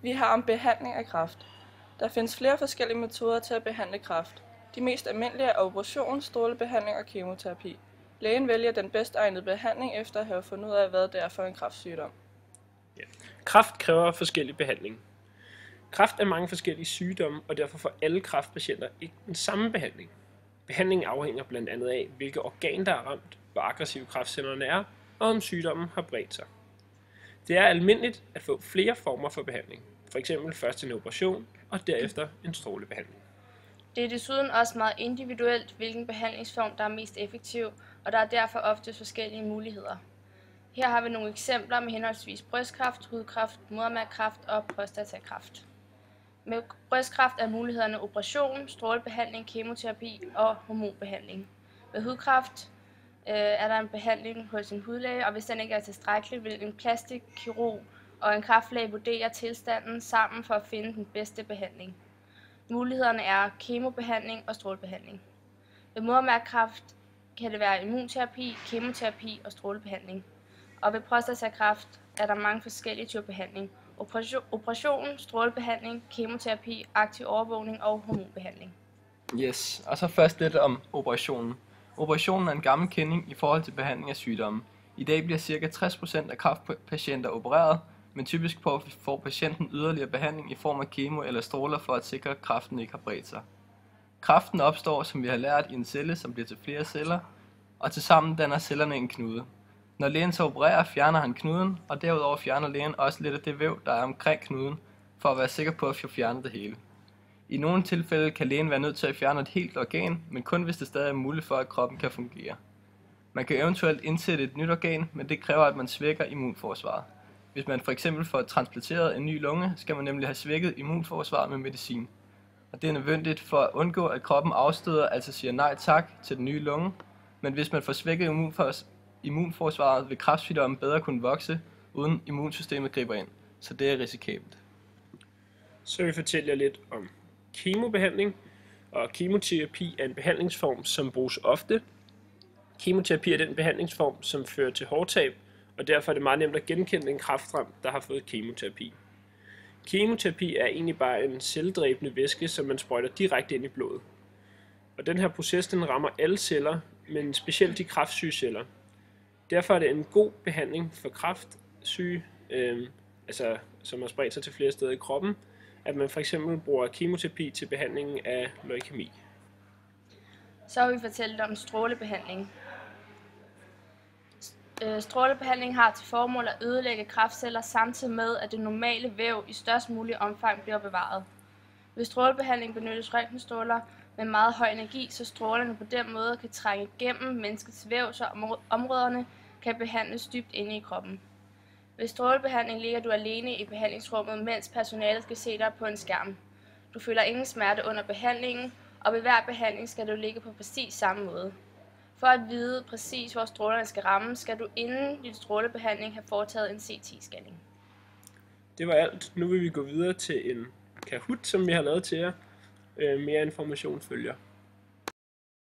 Vi har om behandling af kræft. Der findes flere forskellige metoder til at behandle kræft. De mest almindelige er operation, strålebehandling og kemoterapi. Lægen vælger den bedst egnede behandling efter at have fundet ud af, hvad det er for en kræftsygdom. Ja. Kræft kræver forskellig behandling. Kræft er mange forskellige sygdomme, og derfor får alle kræftpatienter ikke den samme behandling. Behandlingen afhænger blandt andet af, hvilke organ der er ramt, hvor aggressive kræftcellerne er, og om sygdommen har bredt sig. Det er almindeligt at få flere former for behandling, f.eks. først en operation og derefter en strålebehandling. Det er desuden også meget individuelt, hvilken behandlingsform der er mest effektiv, og der er derfor ofte forskellige muligheder. Her har vi nogle eksempler med henholdsvis brystkræft, hudkræft, modermærkekræft og prostatakræft. Med brystkræft er mulighederne operation, strålebehandling, kemoterapi og hormonbehandling. Ved hudkræft er der en behandling hos en hudlæge, og hvis den ikke er tilstrækkelig, vil en plastikkirurg og en kræftlæge vurdere tilstanden sammen for at finde den bedste behandling. Mulighederne er kemobehandling og strålebehandling. Ved modermærkekræft kan det være immunterapi, kemoterapi og strålebehandling. Og ved prostatakræft er der mange forskellige typer behandling. Operation, strålebehandling, kemoterapi, aktiv overvågning og hormonbehandling. Yes, og så først lidt om operationen. Operationen er en gammel kending i forhold til behandling af sygdomme. I dag bliver ca. 60% af kræftpatienter opereret, men typisk får patienten yderligere behandling i form af kemo eller stråler for at sikre, at kræften ikke har bredt sig. Kræften opstår, som vi har lært, i en celle, som bliver til flere celler, og tilsammen danner cellerne en knude. Når lægen så opererer, fjerner han knuden, og derudover fjerner lægen også lidt af det væv, der er omkring knuden, for at være sikker på at få fjernet det hele. I nogle tilfælde kan lægen være nødt til at fjerne et helt organ, men kun hvis det stadig er muligt for, at kroppen kan fungere. Man kan eventuelt indsætte et nyt organ, men det kræver, at man svækker immunforsvaret. Hvis man for eksempel får transplanteret en ny lunge, skal man nemlig have svækket immunforsvaret med medicin. Og det er nødvendigt for at undgå, at kroppen afstøder, altså siger nej tak til den nye lunge. Men hvis man får svækket immunforsvaret, vil kræftsygdommen bedre kunne vokse, uden immunsystemet griber ind. Så det er risikabelt. Så vil jeg fortælle jer lidt om kemobehandling. Og kemoterapi er en behandlingsform, som bruges ofte. Kemoterapi er den behandlingsform, som fører til hårtab, og derfor er det meget nemt at genkende en kræftramt, der har fået kemoterapi. Kemoterapi er egentlig bare en celledræbende væske, som man sprøjter direkte ind i blodet. Og den her proces, den rammer alle celler, men specielt de kræftsyge celler. Derfor er det en god behandling for kræftsyge, som har spredt sig til flere steder i kroppen, at man for eksempel bruger kemoterapi til behandlingen af leukemi. Så vil vi fortælle om strålebehandling. Strålebehandling har til formål at ødelægge kræftceller samtidig med, at det normale væv i størst mulig omfang bliver bevaret. Ved strålebehandling benyttes røntgenstråler med meget høj energi, så strålerne på den måde kan trænge igennem menneskets væv, så områderne kan behandles dybt inde i kroppen. Ved strålebehandling ligger du alene i behandlingsrummet, mens personalet skal se dig på en skærm. Du føler ingen smerte under behandlingen, og ved hver behandling skal du ligge på præcis samme måde. For at vide præcis, hvor strålerne skal ramme, skal du inden din strålebehandling have foretaget en CT-scanning. Det var alt. Nu vil vi gå videre til en Kahoot, som vi har lavet til jer. Mere information følger.